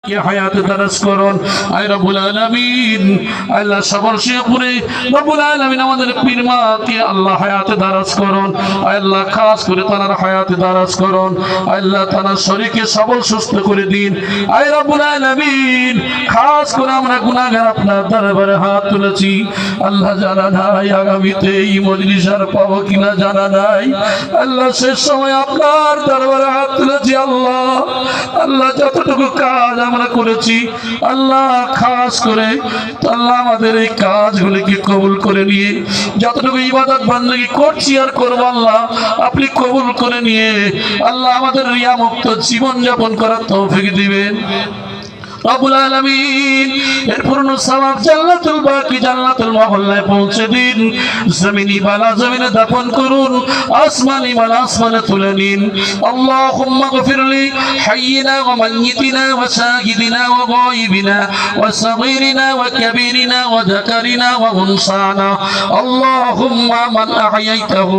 কে হায়াত দারাজ করুন আয় রব্বুল আলামিন আল্লাহ সবর শেখরে রব্বুল আলামিন আমাদের পীর মাকে আল্লাহ হায়াত দারাজ করুন আল্লাহ খাস করে তার হায়াত দারাজ করুন আল্লাহ তার শরীরকে সবল সুস্থ করে দিন আয় রব্বুল আলামিন খাস করে আমরা গুনাহগার আপনার দরবারে হাত তুলেছি আল্লাহ জানা নাই আগামীতে এই মজলিস আর পাবো কিনা জানা নাই আল্লাহ শেষ সময় আপনার দরবারে হাত তুলেছি আল্লাহ আল্লাহ যতটুকু কাজ আমরা করেছি আল্লাহ খাস করে আল্লাহ আমাদের এই কাজগুলিকে কবুল করে নিয়ে যতটুকু ইবাদত বান্দাগি করছি আর করবো আল্লাহ আপনি কবুল করে নিয়ে আল্লাহ আমাদের রিয়া মুক্ত জীবন যাপন করার তৌফিক দিবেন রব্বুল আলামিন এর পূর্ণ সওয়াব জান্নাতুল বাকি জান্নাতুল মহল্লায় পৌঁছে দিন জমিনি বালা জমিনে দাফন করুন আসমানি বালা আসমানে তুলে নিন আল্লাহুম্মা গফিরলি হাইয়িনা ওয়া মাইয়িতিনা ওয়া শাহিদিনা ওয়া গায়িবিনা ওয়া সাগীরিনা ওয়া কাবীরিনা ওয়া যাকারিনা ওয়া উনসানা আল্লাহুম্মা মান আহয়াইতাহু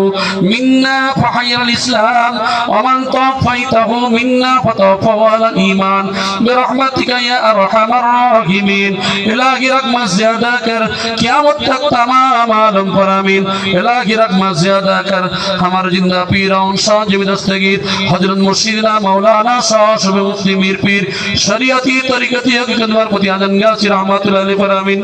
মিন্না ফাহাইয়াল ইসলাম ওয়া মান তাওফাইতাহু মিন্না ফাতাওফাহু আলাল ঈমান বিরহমাতিকা या अरहमर राहिमीन इलाही रहमत ज़्यादा कर क़यामत तक तमाम आलम पर आमीन इलाही रहमत ज़्यादा कर हमारे जिंदा पीराउन शाह जमी दस्तगीर हजरत मुर्शिदना मौलाना शाह शुभ मुफ्ती मीर पीर शरीयती तरीक़ती हकीकत वार पति आजम गासी रहमतुल्लाह अलैहि पर आमीन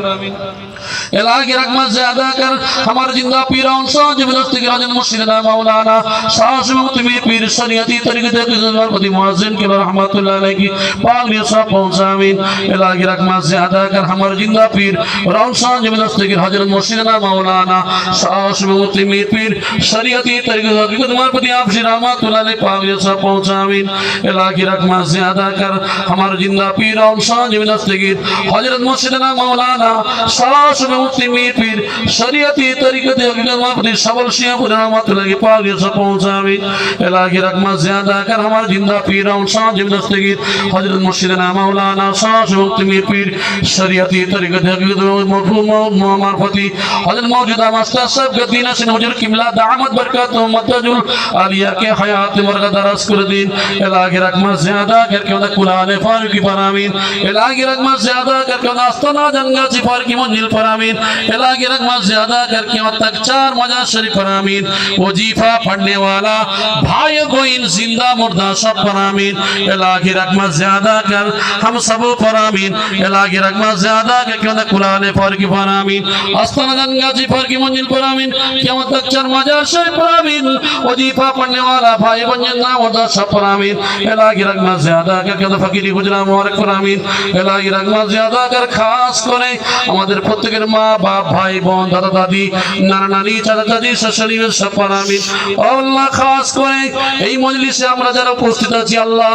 इलाही रहमत ज़्यादा कर हमारे जिंदा पीराउन शाह जमी दस्तगीर हजरत मुर्शिदना मौलाना शाह शुभ मुफ्ती मीर पीर शरीयती तरीक़ती हकीकत वार पति मुअज्जिन के रहमतुल्लाह अलैहि की पाक निसा पहुंचा आमीन इलाही रहमत ज़्यादा कर हमारे जिंदा पीर रौनशान जमीन दस्तगीर हजरत मुर्शिदना मौलाना शाह शुभ मुफ्ती मीर पीर शरीयती तरीक़त हकीकत वार पति आप श्री रहमतुल्लाह अलैहि पाक निसा पहुंचा आमीन इलाही रहमत ज़्यादा कर हमारे जिंदा पीर रौनशान जमीन दस्तगीर हजरत मुर्शिदना मौलाना शाह शुभ मुफ्ती मीर पीर शरीयती तरीक़त हकीकत वार पति सबल शियापुर रहमतुल्लाह अलैहि पाक निसा पहुंचा आमीन इलाही रहमत ज़्यादा कर हमारे जिंदा पीर रौनशान जमीन दस्तगीर हजरत मुर्शिदना मौलाना शाह शुभ मीर पीर शरीयती तरीक़त हकीकत मरहूम मारफती हज़रत मौजूदा मास्टर साहब गदीना से हुजूर किबला दामत बरकतुहुम मदजुल आलिया के हयात मरगा दरस कर दिन इलाही रहमत ज़्यादा करके उन्हें कुरान फारूकी पर आमीन इलाही रहमत ज़्यादा करके उन्हें आस्ताना जंगल सिफार की मंजिल पर आमीन इलाही रहमत ज़्यादा करके उन्हें तक चार मजा शरीफ पर आमीन वजीफा पढ़ने वाला भाई गोइन जिंदा मुर्दा सब पर आमीन इलाही रहमत ज़्यादा कर हम सब पर आमीन इलाही रहमत ज़्यादा करके उन्हें कुरान फारूकी पर आमीन आस्ताना जंगल सिफार की मंजिल पर आमीन क़यामत तक चार मजा शरीफ पर आमीन वजीफा पढ़ने वाला भाई जिंदा मुर्दा सब पर आमीन इलाही रहमत ज़्यादा करके उन्हें फकीरी गुजरा मुबारक पर आमीन इलाही रहमत ज़्यादा कर खास करे আমাদের প্রত্যেকের মা বাপ ভাই বোন দাদা দাদি নানা নানি চাচা চাচি শাশুড়ি সব पर आमीन আল্লাহ খাস করে এই মজলিসে আমরা যারা উপস্থিত আছি আল্লাহ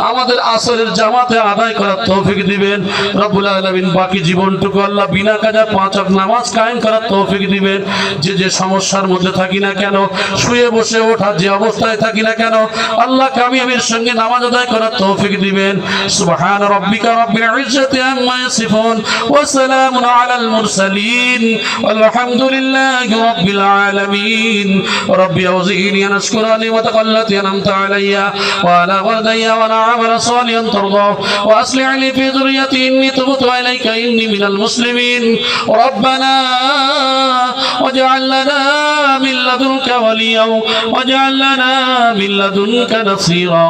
আমাদের আসরের জামাতে আদায় করার তৌফিক দিবেন রব্বুল আলামিন বাকি জীবনটুকু আল্লাহ বিনা কাজে পাঁচ ওয়াক্ত নামাজ কায়েম করার তৌফিক দিবেন যে যে সমস্যার মধ্যে থাকি না কেন শুয়ে বসে ওঠা যে অবস্থায় থাকি না কেন আল্লাহ কামিয়াবির সঙ্গে নামাজ আদায় করার তৌফিক দিবেন সুবহান রাব্বিকা রাব্বিল ইজ্জাতি আম্মা ইয়াসিফুন ওয়া সালামুন আলাল মুরসালিন আলহামদুলিল্লাহি রাব্বিল আলামিন রব্বি আউযিনি আন আশকুরা নি'মাতাকা আল্লাতী আন'আমতা আলাইয়া ওয়া আলা ওয়ালিদাইয়া ওয়া আ'মালা সালিহান তারদাহু ওয়া আসলিহ লি ফি যুররিয়্যতি ইন্নী তুবতু ইলাইকা ইন্নী মিনাল মুসলিমিন রব্বানা ওয়াজআল লানা মিন লাদুনকা ওয়ালিয়্যা ওয়াজআল লানা মিন লাদুনকা নাসীরা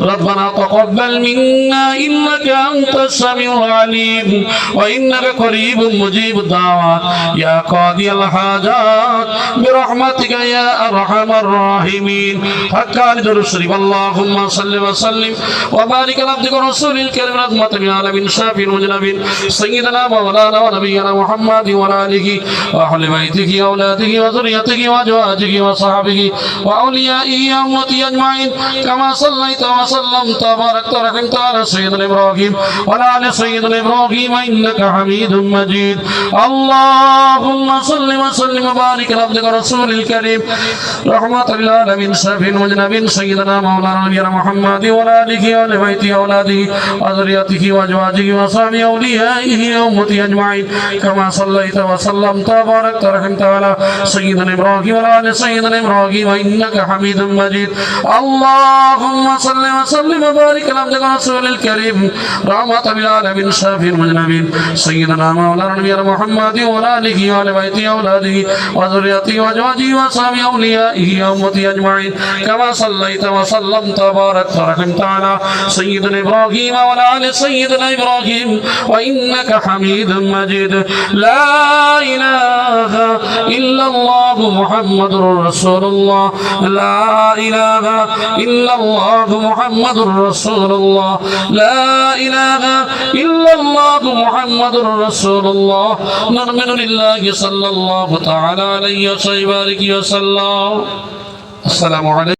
রব্বানা তাকাব্বাল মিন্না ইন্নাকা আনতাস সামিউল আলীম ওয়া ইন্নাকা করিবুম মুজিবুদ দাওয়াত ইয়া কাদিয়াল হাজাত বিরহমাতিকা ইয়া আরহামার রাহিমিন হাক্কানি দুরূদ শরীফ আল্লাহুম্মা সাল্লি ওয়া সাল্লিম ওয়া বারিক আলা আবদিকা রাসূলিল কারীম রাহমাতাল লিল আলামিন শাফিউল মুজনাবিন সাইয়্যিদানা মাওলানা ওয়া নাবিয়্যিনা মুহাম্মাদিন ওয়া আলা আলিহি ওয়া আহলি বাইতিহি ওয়া আওলাদিহি ওয়া যুররিয়্যতিহি ওয়া আজওয়াজিহি ওয়া সাহবিহি ওয়া আউলিয়াইহি ওয়া উম্মতি আজমাইন কামা সাল্লাইতা ওয়া সাল্লামতা ওয়া বারাকতা ওয়া রাহিমতা আলা সাইয়্যিদিনা ইব্রাহিম ওয়া আলা আলি সাইয়্যিদিনা ইব্রাহিম ইন্নাকা হামিদুম মাজিদ اللهم صل وسلم وبارك على عبدك ورسول الكريم رحمة للعالمين شافين وجنبين سيدنا مولانا نبينا محمد وعلى آله وآل بيته وأولاده وذريته وأزواجه وصحبه أوليائه وأمته أجمعين كما صليت وسلمت وباركت ورحمت على سيدنا إبراهيم وعلى آل سيدنا إبراهيم إنك حميد مجيد اللهم صل وسلم وبارك على عبدك ورسول الكريم رحمة للعالمين شافين وجنبين سيدنا مولانا نبينا محمد وعلى آله وآل بيته وأولاده وذريته وأزواجه وصحبه أوليائه وأمته أجمعين كما صليت وسلمت وباركت ورحمت على سيدنا إبراهيم وعلى آل سيدنا إبراهيم وإنك حميد مجيد لا إله إلا الله محمد رسول الله لا إله إلا الله محمد رسول الله لا إله إلا الله محمد رسول الله نؤمن بالله صلى الله تعالى عليه وسلم السلام عليكم.